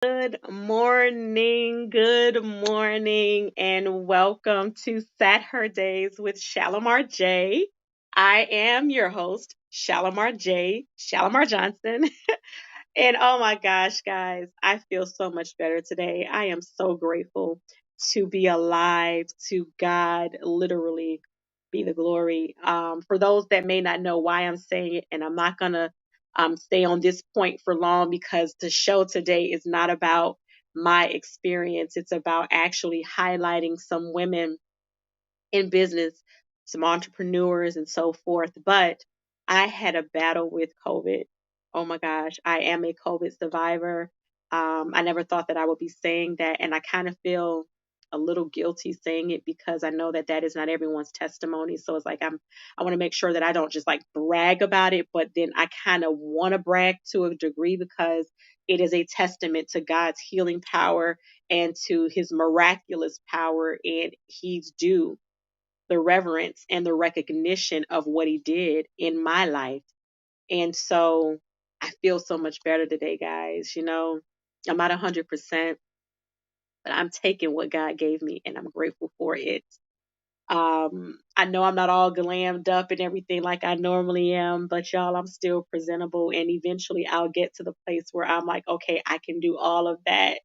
Good morning, and welcome to SatHERday's with Shalimar J. I am your host, Shalimar J, Shalimar Johnson. And oh my gosh, guys, I feel so much better today. I am so grateful to be alive, to God literally be the glory. For those that may not know why I'm saying it, and I'm not going to stay on this point for long because the show today is not about my experience. It's about actually highlighting some women in business, some entrepreneurs and so forth. But I had a battle with COVID. Oh my gosh, I am a COVID survivor. I never thought that I would be saying that, and I kind of feel a little guilty saying it because I know that that is not everyone's testimony. So it's like I want to make sure that I don't just like brag about it, but then I kind of want to brag to a degree because it is a testament to God's healing power and to his miraculous power, and he's due the reverence and the recognition of what he did in my life. And so I feel so much better today, guys. I'm not 100%, but I'm taking what God gave me and I'm grateful for it. I know I'm not all glammed up and everything like I normally am, but y'all, I'm still presentable. And eventually I'll get to the place where I'm like, okay, I can do all of that.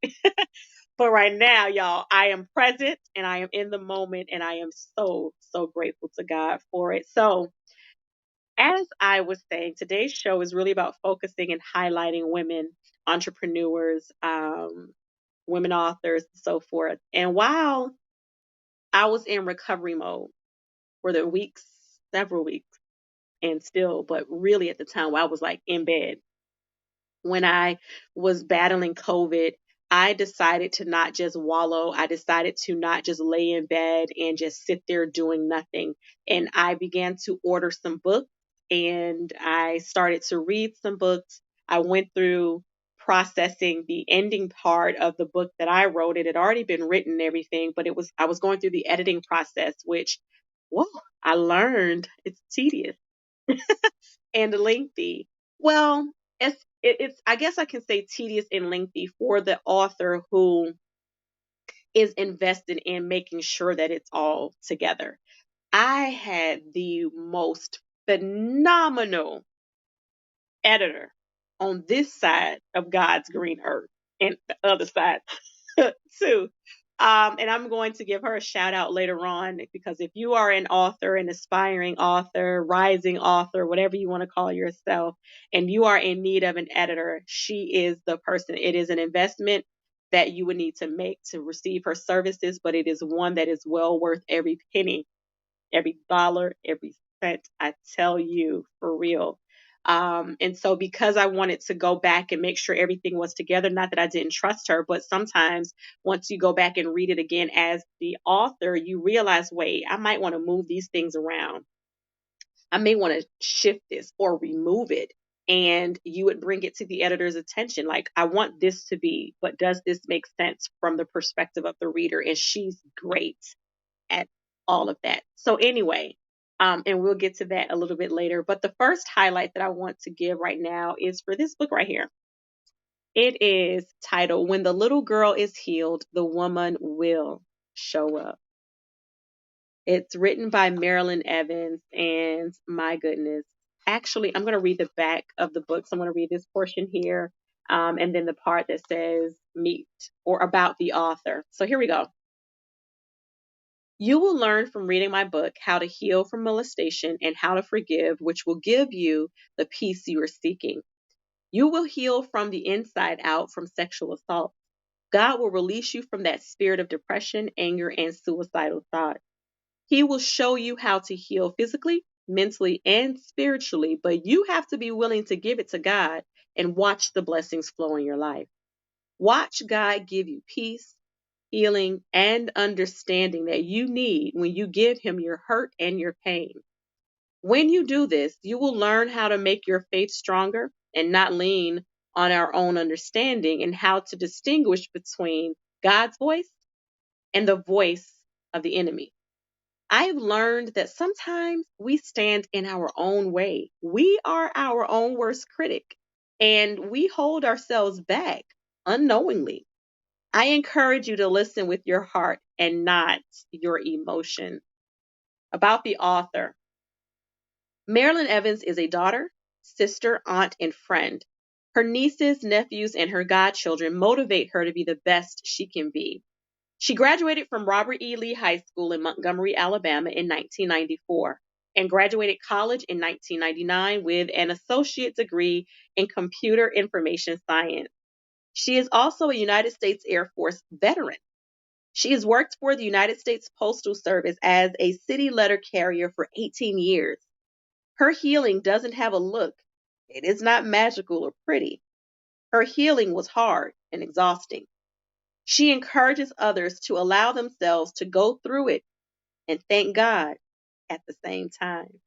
But right now, y'all, I am present and I am in the moment and I am so, so grateful to God for it. So, as I was saying, today's show is really about focusing and highlighting women entrepreneurs, women authors, and so forth. And while I was in recovery mode for the weeks, several weeks, and still, but really at the time where I was like in bed, when I was battling COVID, I decided to not just wallow. I decided to not just lay in bed and just sit there doing nothing. And I began to order some books and I started to read some books. I went through processing the ending part of the book that I wrote. It had already been written and everything, but I was going through the editing process, which, whoa, I learned it's tedious and lengthy. Well, it's I guess I can say tedious and lengthy for the author who is invested in making sure that it's all together. I had the most phenomenal editor on this side of God's green earth and the other side too. And I'm going to give her a shout out later on because if you are an author, an aspiring author, rising author, whatever you want to call yourself, and you are in need of an editor, she is the person. It is an investment that you would need to make to receive her services, but it is one that is well worth every penny, every dollar, every cent. I tell you for real. And so because I wanted to go back and make sure everything was together, not that I didn't trust her, but sometimes once you go back and read it again as the author, you realize, wait, I might want to move these things around. I may want to shift this or remove it. And you would bring it to the editor's attention. Like, I want this to be, but does this make sense from the perspective of the reader? And she's great at all of that. So anyway, and we'll get to that a little bit later. But the first highlight that I want to give right now is for this book right here. It is titled When the Little Girl is Healed, the Woman Will Show Up. It's written by Marilyn Evans, and my goodness. Actually, I'm going to read the back of the book. So I'm going to read this portion here, and then the part that says meet or about the author. So here we go. You will learn from reading my book how to heal from molestation and how to forgive, which will give you the peace you are seeking. You will heal from the inside out from sexual assault. God will release you from that spirit of depression, anger, and suicidal thoughts. He will show you how to heal physically, mentally, and spiritually, but you have to be willing to give it to God and watch the blessings flow in your life. Watch God give you peace, healing, and understanding that you need when you give Him your hurt and your pain. When you do this, you will learn how to make your faith stronger and not lean on our own understanding, and how to distinguish between God's voice and the voice of the enemy. I've learned that sometimes we stand in our own way. We are our own worst critic and we hold ourselves back. unknowingly. I encourage you to listen with your heart and not your emotion. About the author, Marilyn Evans is a daughter, sister, aunt, and friend. Her nieces, nephews, and her godchildren motivate her to be the best she can be. She graduated from Robert E. Lee High School in Montgomery, Alabama in 1994 and graduated college in 1999 with an associate degree in computer information science. She is also a United States Air Force veteran. She has worked for the United States Postal Service as a city letter carrier for 18 years. Her healing doesn't have a look. It is not magical or pretty. Her healing was hard and exhausting. She encourages others to allow themselves to go through it and thank God at the same time.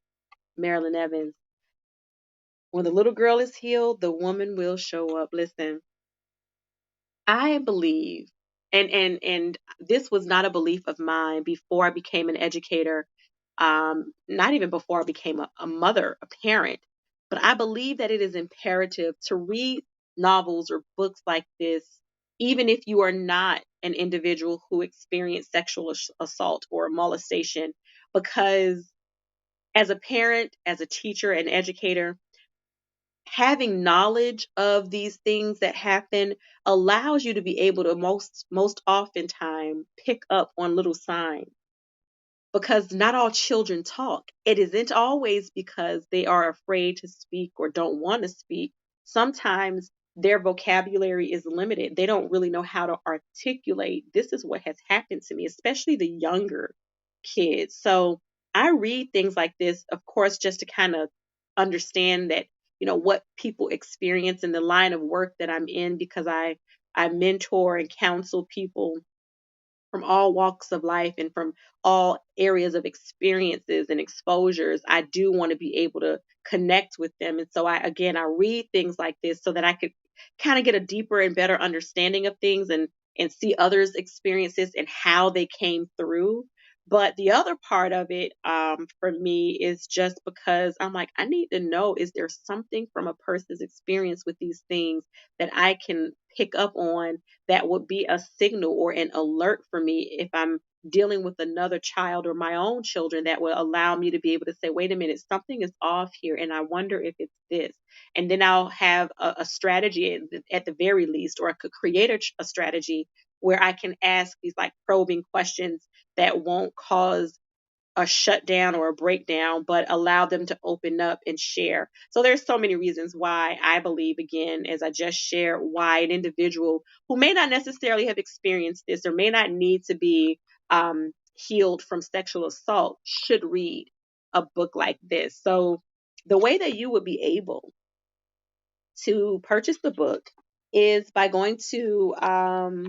Marilyn Evans. When the little girl is healed, the woman will show up. Listen, I believe, and this was not a belief of mine before I became an educator, not even before I became a mother, a parent, but I believe that it is imperative to read novels or books like this, even if you are not an individual who experienced sexual assault or molestation, because as a parent, as a teacher, and educator, having knowledge of these things that happen allows you to be able to most oftentimes pick up on little signs, because not all children talk. It isn't always because they are afraid to speak or don't want to speak. Sometimes their vocabulary is limited. They don't really know how to articulate, this is what has happened to me, especially the younger kids. So I read things like this, of course, just to kind of understand that, what people experience in the line of work that I'm in, because I mentor and counsel people from all walks of life and from all areas of experiences and exposures. I do want to be able to connect with them. And so I read things like this so that I could kind of get a deeper and better understanding of things, and see others' experiences and how they came through. But the other part of it, for me, is just because I'm like, I need to know, is there something from a person's experience with these things that I can pick up on, that would be a signal or an alert for me if I'm dealing with another child or my own children, that will allow me to be able to say, wait a minute, something is off here, and I wonder if it's this. And then I'll have a strategy at the very least, or I could create a strategy where I can ask these like probing questions that won't cause a shutdown or a breakdown, but allow them to open up and share. So there's so many reasons why I believe, again, as I just shared, why an individual who may not necessarily have experienced this or may not need to be healed from sexual assault should read a book like this. So the way that you would be able to purchase the book is by going to her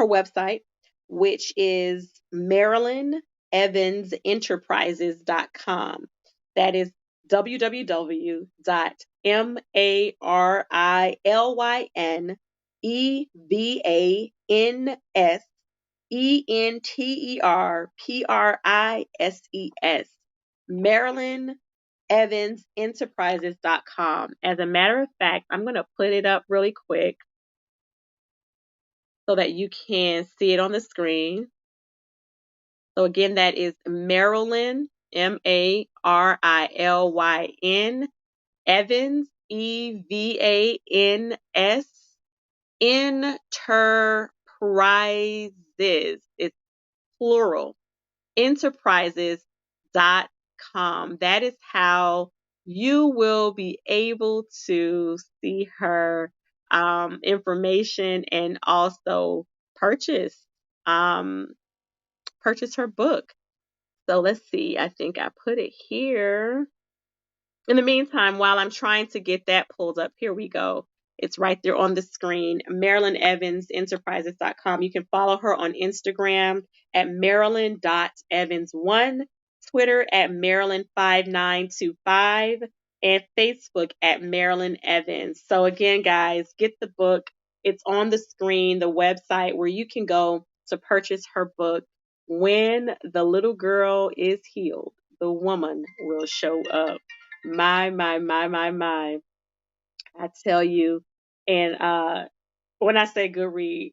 website, which is MarilynEvansEnterprises.com. That is www.MarilynEvansEnterprises, MarilynEvansEnterprises.com. As a matter of fact, I'm going to put it up really quick so that you can see it on the screen. So again, that is Marilyn, Marilyn, Evans, Evans, Enterprises. It's plural. Enterprises.com. That is how you will be able to see her information, and also purchase purchase her book. So let's see. I think I put it here. In the meantime, while I'm trying to get that pulled up, here we go. It's right there on the screen. MarilynEvansEnterprises.com. You can follow her on Instagram at Marilyn.Evans1, Twitter at Marilyn5925, and Facebook at Marilyn Evans. So again, guys, get the book. It's on the screen, the website where you can go to purchase her book. When the little girl is healed, the woman will show up. My. I tell you. And when I say good read,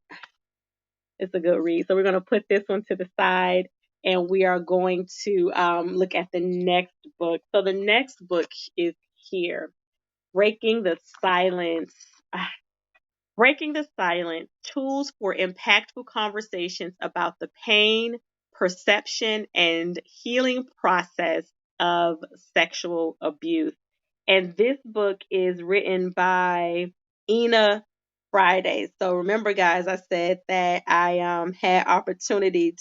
it's a good read. So we're going to put this one to the side and we are going to look at the next book. So the next book is here, Breaking the Silence. Breaking the Silence, Tools for Impactful Conversations about the Pain, Perception, and Healing Process of Sexual Abuse. And this book is written by Ina Friday. So remember, guys, I said that I had opportunity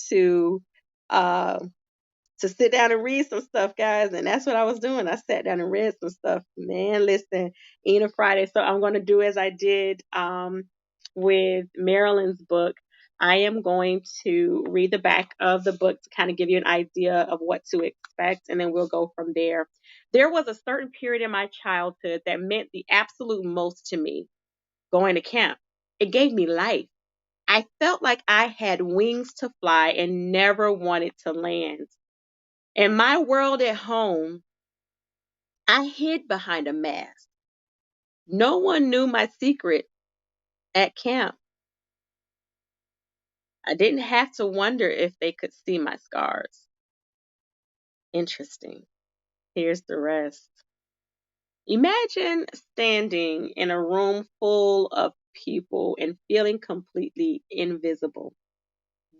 uh, to sit down and read some stuff, guys. And that's what I was doing. I sat down and read some stuff. Man, listen, Ina Friday. So I'm going to do as I did with Marilyn's book. I am going to read the back of the book to kind of give you an idea of what to expect, and then we'll go from there. There was a certain period in my childhood that meant the absolute most to me, going to camp. It gave me life. I felt like I had wings to fly and never wanted to land. In my world at home, I hid behind a mask. No one knew my secret at camp. I didn't have to wonder if they could see my scars. Interesting. Here's the rest. Imagine standing in a room full of people and feeling completely invisible.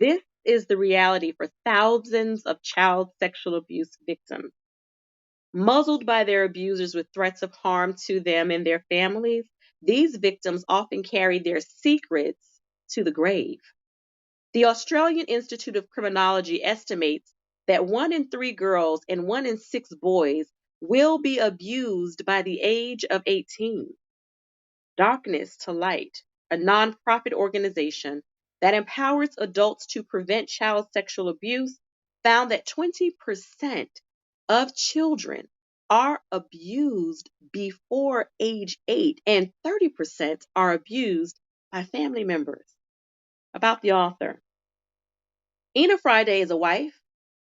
This is the reality for thousands of child sexual abuse victims. Muzzled by their abusers with threats of harm to them and their families, these victims often carry their secrets to the grave. The Australian Institute of Criminology estimates that 1 in 3 girls and 1 in 6 boys will be abused by the age of 18. Darkness to Light, a nonprofit organization that empowers adults to prevent child sexual abuse, found that 20% of children are abused before age 8 and 30% are abused by family members. About the author. Ina Friday is a wife,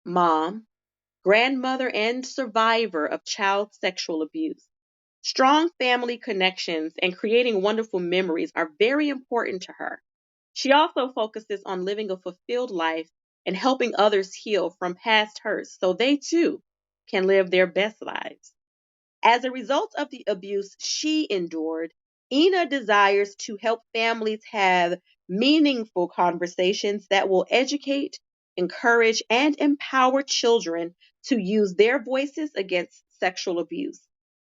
mom, grandmother, and survivor of child sexual abuse. Strong family connections and creating wonderful memories are very important to her. She also focuses on living a fulfilled life and helping others heal from past hurts so they too can live their best lives. As a result of the abuse she endured, Ina desires to help families have meaningful conversations that will educate, encourage, and empower children to use their voices against sexual abuse.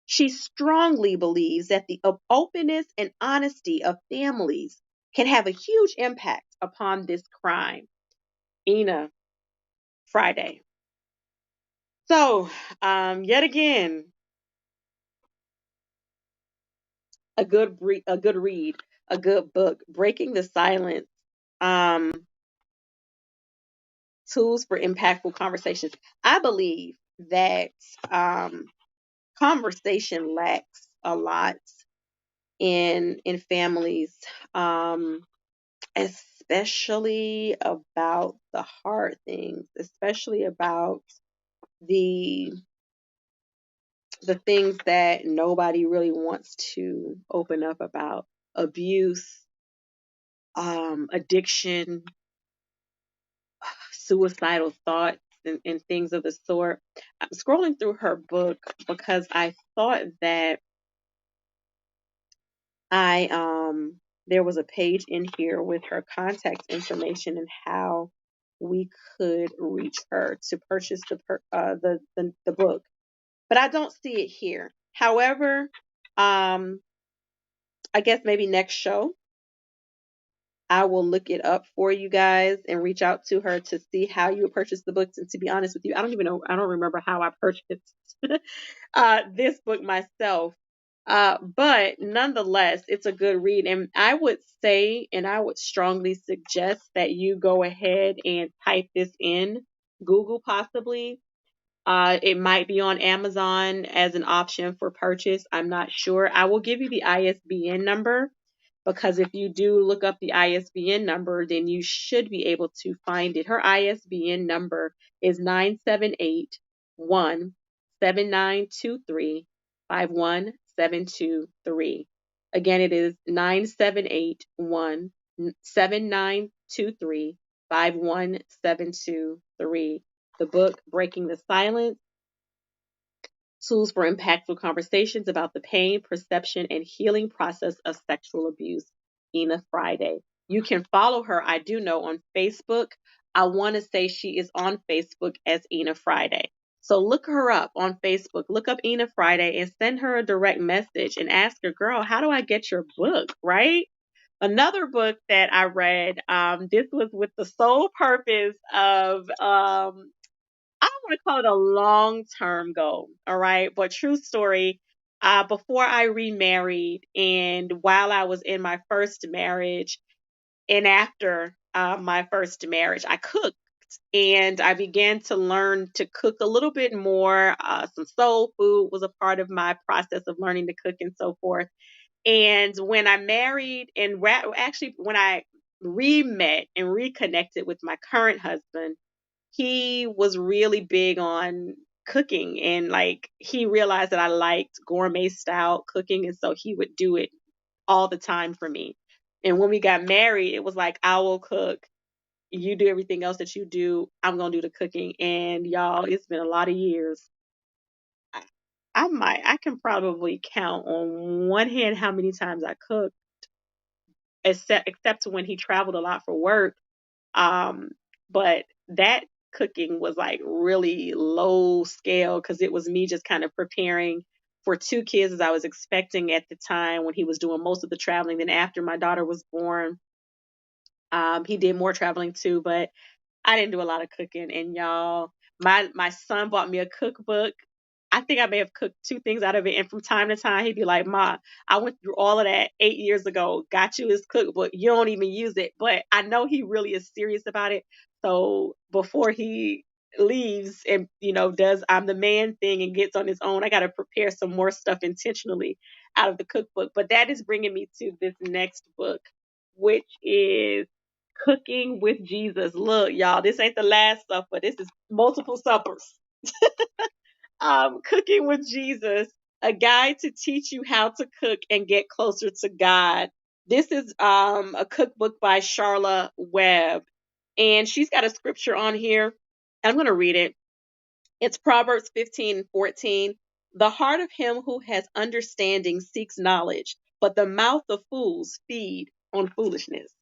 She strongly believes that the openness and honesty of families can have a huge impact upon this crime. Ina Friday. So, yet again, a good read, a good book, Breaking the Silence, um, Tools for Impactful Conversations. I believe that conversation lacks a lot in families, especially about the hard things, especially about the the things that nobody really wants to open up about: abuse, addiction, suicidal thoughts, and things of the sort. I'm scrolling through her book because I thought that I there was a page in here with her contact information and how we could reach her to purchase the book, but I don't see it here. However, um, I guess maybe next show I will look it up for you guys and reach out to her to see how you purchase the books. And to be honest with you, I don't even know, I don't remember how I purchased this book myself. But nonetheless, it's a good read. And I would say, and I would strongly suggest that you go ahead and type this in Google possibly. It might be on Amazon as an option for purchase. I'm not sure. I will give you the ISBN number, because if you do look up the ISBN number, then you should be able to find it. Her ISBN number is 978-17923-51723. Again, it is 978-1-7923-51723. The book, Breaking the Silence, Tools for Impactful Conversations About the Pain, Perception, and Healing Process of Sexual Abuse, Ina Friday. You can follow her, I do know, on Facebook. I want to say she is on Facebook as Ina Friday. So look her up on Facebook. Look up Ina Friday and send her a direct message and ask her, girl, how do I get your book, right? Another book that I read, this was with the sole purpose of I don't want to call it a long-term goal, all right? But true story, before I remarried and while I was in my first marriage and after my first marriage, I cooked and I began to learn to cook a little bit more. Some soul food was a part of my process of learning to cook and so forth. And when I married and actually when I re-met and reconnected with my current husband, he was really big on cooking and like he realized that I liked gourmet style cooking and so he would do it all the time for me. And when we got married, it was like I will cook, you do everything else that you do, I'm going to do the cooking. And y'all, it's been a lot of years. I, I can probably count on one hand how many times I cooked, except when he traveled a lot for work. Um, but that cooking was like really low scale because it was me just kind of preparing for two kids as I was expecting at the time when he was doing most of the traveling. Then after my daughter was born, he did more traveling too, but I didn't do a lot of cooking. And y'all, my son bought me a cookbook. I think I may have cooked two things out of it. And from time to time, he'd be like, Ma, I went through all of that 8 years ago, got you his cookbook. You don't even use it. But I know he really is serious about it. So before he leaves and, does I'm the man thing and gets on his own, I got to prepare some more stuff intentionally out of the cookbook. But that is bringing me to this next book, which is Cooking with Jesus. Look, y'all, this ain't the last supper. This is multiple suppers. Cooking with Jesus, a guide to teach you how to cook and get closer to God. This is a cookbook by Charla Webb, and she's got a scripture on here. I'm going to read it. It's Proverbs 15:14. The heart of him who has understanding seeks knowledge, but the mouth of fools feed on foolishness.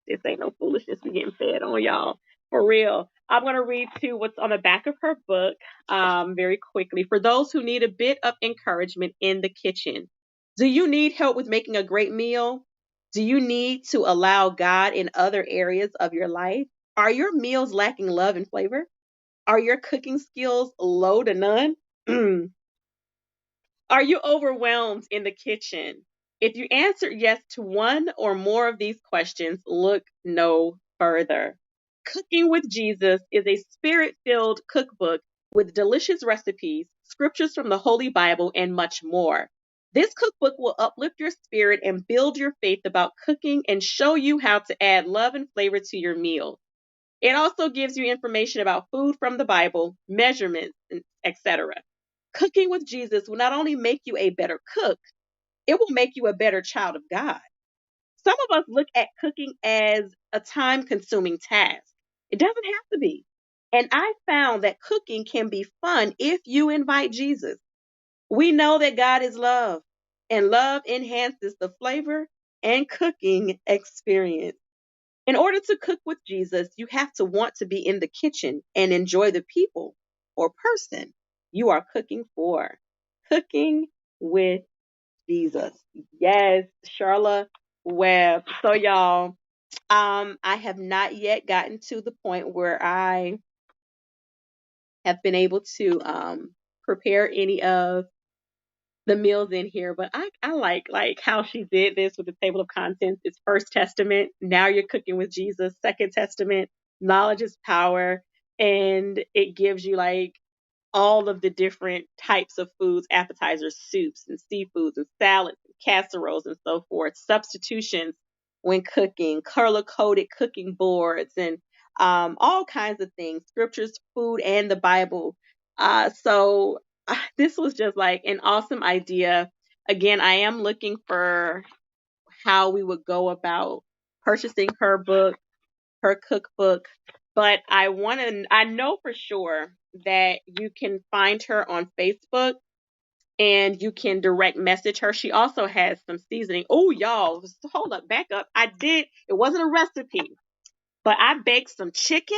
This ain't no foolishness we getting fed on, y'all. For real. I'm going to read to what's on the back of her book very quickly. For those who need a bit of encouragement in the kitchen, do you need help with making a great meal? Do you need to allow God in other areas of your life? Are your meals lacking love and flavor? Are your cooking skills low to none? Are you overwhelmed in the kitchen? If you answered yes to one or more of these questions, look no further. Cooking with Jesus is a spirit filled cookbook with delicious recipes, scriptures from the Holy Bible, and much more. This cookbook will uplift your spirit and build your faith about cooking and show you how to add love and flavor to your meal. It also gives you information about food from the Bible, measurements, etc. Cooking with Jesus will not only make you a better cook, it will make you a better child of God. Some of us look at cooking as a time consuming task. It doesn't have to be. And I found that cooking can be fun if you invite Jesus. We know that God is love, and love enhances the flavor and cooking experience. In order to cook with Jesus, you have to want to be in the kitchen and enjoy the people or person you are cooking for. Cooking with Jesus. Yes, Charla Webb. So y'all, I have not yet gotten to the point where I have been able to prepare any of the meals in here, but I like how she did this with the table of contents. It's First Testament, now you're cooking with Jesus. Second Testament, knowledge is power, and it gives you like all of the different types of foods, appetizers, soups, and seafoods, and salads, and casseroles, and so forth. Substitutions when cooking, color-coded cooking boards, and all kinds of things, scriptures, food, and the Bible. So this was just like an awesome idea. Again, I am looking for how we would go about purchasing her book, her cookbook. But I know for sure that you can find her on Facebook and you can direct message her. She also has some seasoning. Oh, y'all, hold up, back up. It wasn't a recipe, but I baked some chicken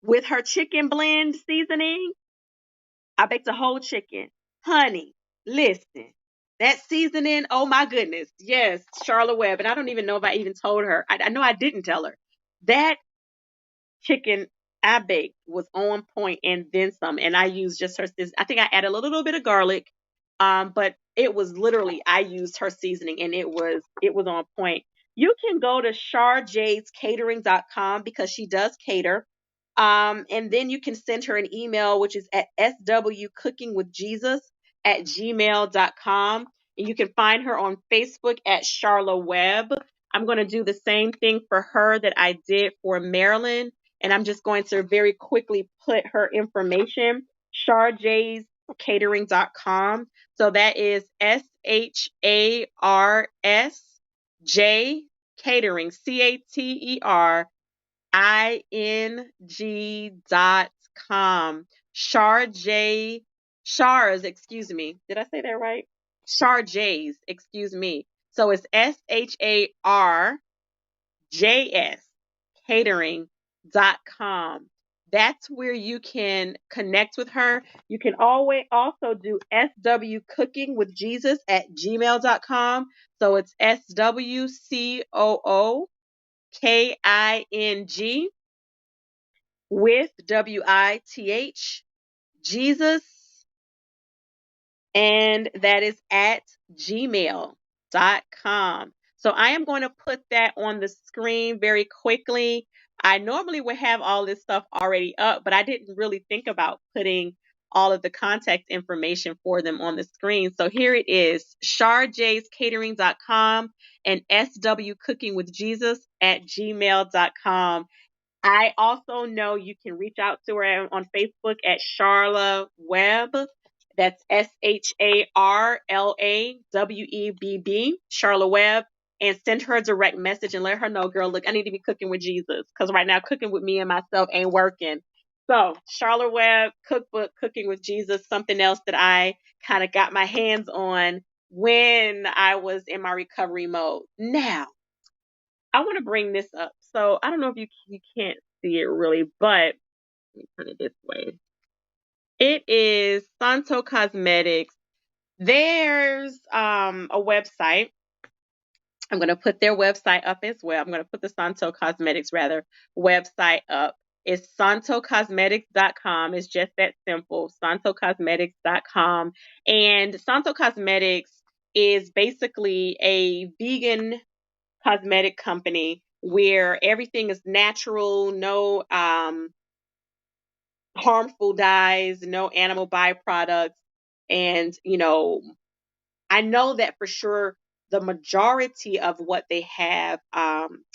with her chicken blend seasoning. I baked a whole chicken. Honey, listen, that seasoning, oh my goodness. Yes, Charlotte Webb. And I don't even know if I even told her. I know I didn't tell her. That chicken I baked was on point and then some. And I used just her, I think I added a little bit of garlic. But it was literally, I used her seasoning and it was on point. You can go to sharjayscatering.com because she does cater. And then you can send her an email, which is at swcookingwithjesus@gmail.com. And you can find her on Facebook at Charla Webb. I'm going to do the same thing for her that I did for Marilyn. And I'm just going to very quickly put her information, sharjayscatering.com. So that is SHARS catering, CATERING.com. Shars, excuse me. Did I say that right? Sharjays, excuse me. So it's SHARJS catering.com. That's where you can connect with her. You can always also do swcookingwithjesus@gmail.com. So it's SWCOOKING with WITH Jesus, and that is at gmail.com. So I am going to put that on the screen very quickly. I normally would have all this stuff already up, but I didn't really think about putting all of the contact information for them on the screen. So here it is, sharjayscatering.com and swcookingwithjesus@gmail.com. I also know you can reach out to her on Facebook at Charla Webb. That's SHARLAWEBB, Charla Webb, and send her a direct message and let her know, girl, look, I need to be cooking with Jesus because right now cooking with me and myself ain't working. So, Charla Webb, cookbook, Cooking with Jesus, something else that I kind of got my hands on when I was in my recovery mode. Now, I want to bring this up. So I don't know if you can't see it really, but let me turn it this way. It is Santo Cosmetics. There's a website. I'm going to put their website up as well. I'm going to put the Santo Cosmetics rather website up. It's santocosmetics.com. It's just that simple. Santocosmetics.com. And Santo Cosmetics is basically a vegan cosmetic company where everything is natural, no harmful dyes, no animal byproducts. And, I know that for sure the majority of what they have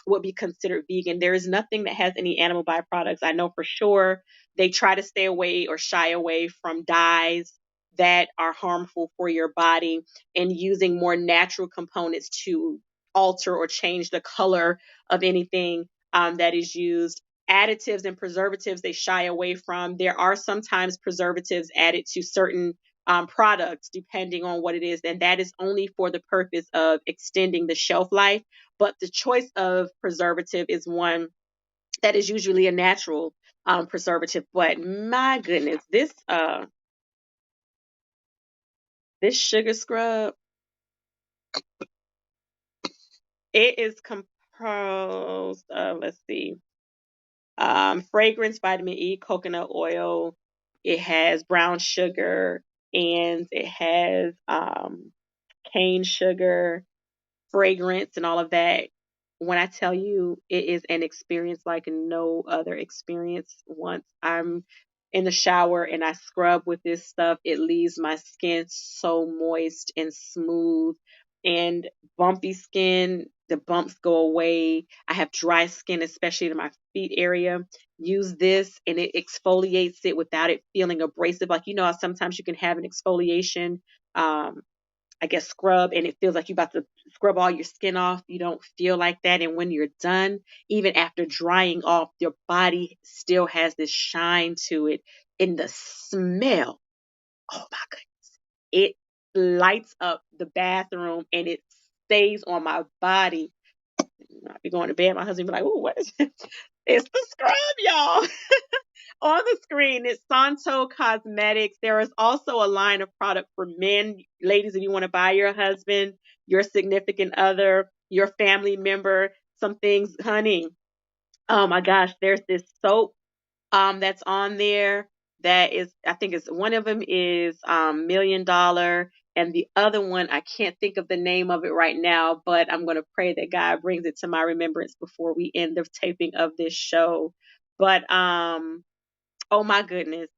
would be considered vegan. There is nothing that has any animal byproducts. I know for sure they try to stay away or shy away from dyes that are harmful for your body and using more natural components to alter or change the color of anything that is used. Additives and preservatives they shy away from. There are sometimes preservatives added to certain products, depending on what it is. And that is only for the purpose of extending the shelf life. But the choice of preservative is one that is usually a natural preservative. But my goodness, this sugar scrub, it is composed of, let's see, fragrance, vitamin E, coconut oil. It has brown sugar and it has cane sugar, fragrance, and all of that. When I tell you it is an experience like no other experience, once I'm in the shower and I scrub with this stuff, it leaves my skin so moist and smooth and bumpy skin. The bumps go away. I have dry skin, especially in my feet area. Use this and it exfoliates it without it feeling abrasive. Like, how sometimes you can have an exfoliation. Um, I guess, scrub, and it feels like you're about to scrub all your skin off. You don't feel like that. And when you're done, even after drying off, your body still has this shine to it. And the smell, oh my goodness, it lights up the bathroom and it stays on my body. I'd be going to bed, my husband be like, "Ooh, what is it?" It's the scrub, y'all. On the screen, it's Santo Cosmetics. There is also a line of product for men. Ladies, if you want to buy your husband, your significant other, your family member, some things, honey. Oh my gosh, there's this soap that's on there that is, I think it's one of them is $1 million, and the other one I can't think of the name of it right now, but I'm going to pray that God brings it to my remembrance before we end the taping of this show. But oh my goodness,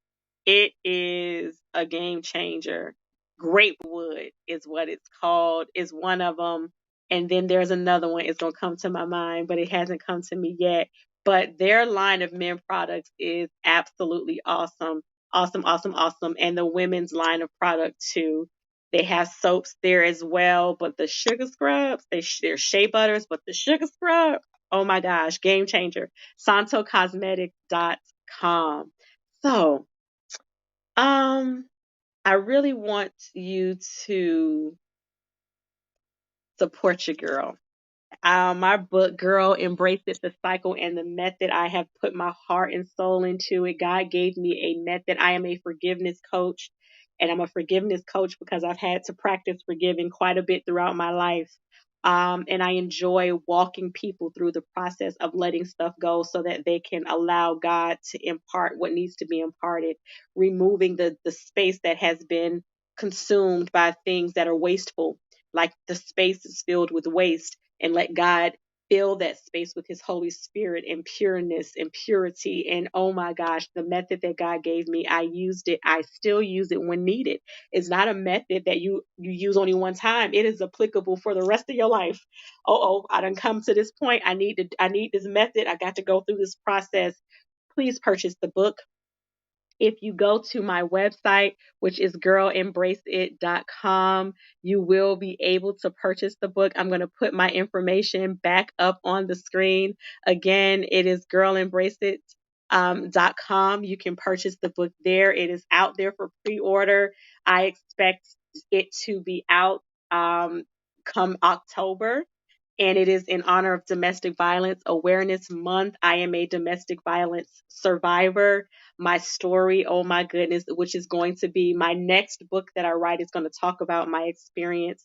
it is a game changer. Grapewood is what it's called, is one of them. And then there's another one. It's going to come to my mind, but it hasn't come to me yet. But their line of men products is absolutely awesome. Awesome, awesome, awesome. And the women's line of product too. They have soaps there as well, but the sugar scrubs, they're shea butters, but the sugar scrub, oh my gosh, game changer. SantoCosmetics.com. So, um, I really want you to support your girl. My book, Girl, Embrace It, the Cycle and the Method. I have put my heart and soul into it. God gave me a method. I am a forgiveness coach, and I'm a forgiveness coach because I've had to practice forgiving quite a bit throughout my life. And I enjoy walking people through the process of letting stuff go so that they can allow God to impart what needs to be imparted, removing the space that has been consumed by things that are wasteful, like the space is filled with waste, and let God fill that space with his Holy Spirit and pureness and purity. And oh my gosh, the method that God gave me, I used it. I still use it when needed. It's not a method that you use only one time. It is applicable for the rest of your life. I done come to this point. I need this method. I got to go through this process. Please purchase the book. If you go to my website, which is girlembraceit.com, you will be able to purchase the book. I'm going to put my information back up on the screen. Again, it is girlembraceit.com. You can purchase the book there. It is out there for pre-order. I expect it to be out come October, and it is in honor of Domestic Violence Awareness Month. I am a domestic violence survivor. My story, oh my goodness, which is going to be my next book that I write, is going to talk about my experience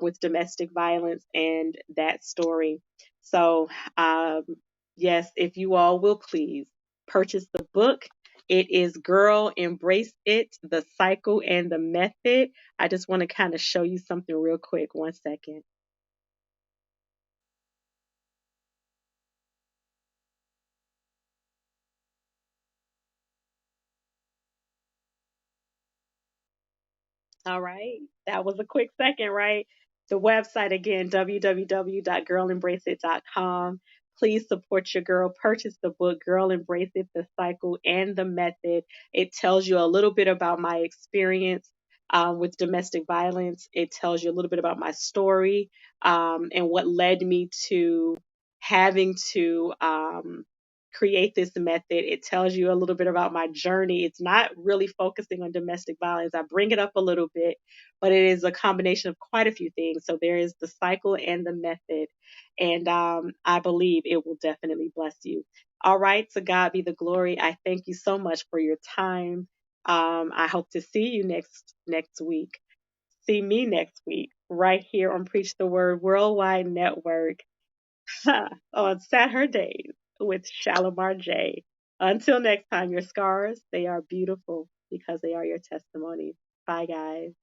with domestic violence and that story. So, yes, if you all will please purchase the book. It is Girl, Embrace It, the Cycle and the Method. I just want to kind of show you something real quick. One second. All right. That was a quick second, right? The website again, www.girlembraceit.com. Please support your girl. Purchase the book, Girl Embrace It, the Cycle and the Method. It tells you a little bit about my experience with domestic violence. It tells you a little bit about my story and what led me to having to create this method. It tells you a little bit about my journey. It's not really focusing on domestic violence. I bring it up a little bit, but it is a combination of quite a few things. So there is the cycle and the method. And I believe it will definitely bless you. All right. To God be the glory. I thank you so much for your time. I hope to see you next week. See me next week right here on Preach the Word Worldwide Network. On SatHERday's with Shalimar J. Until next time, your scars, they are beautiful because they are your testimonies. Bye, guys.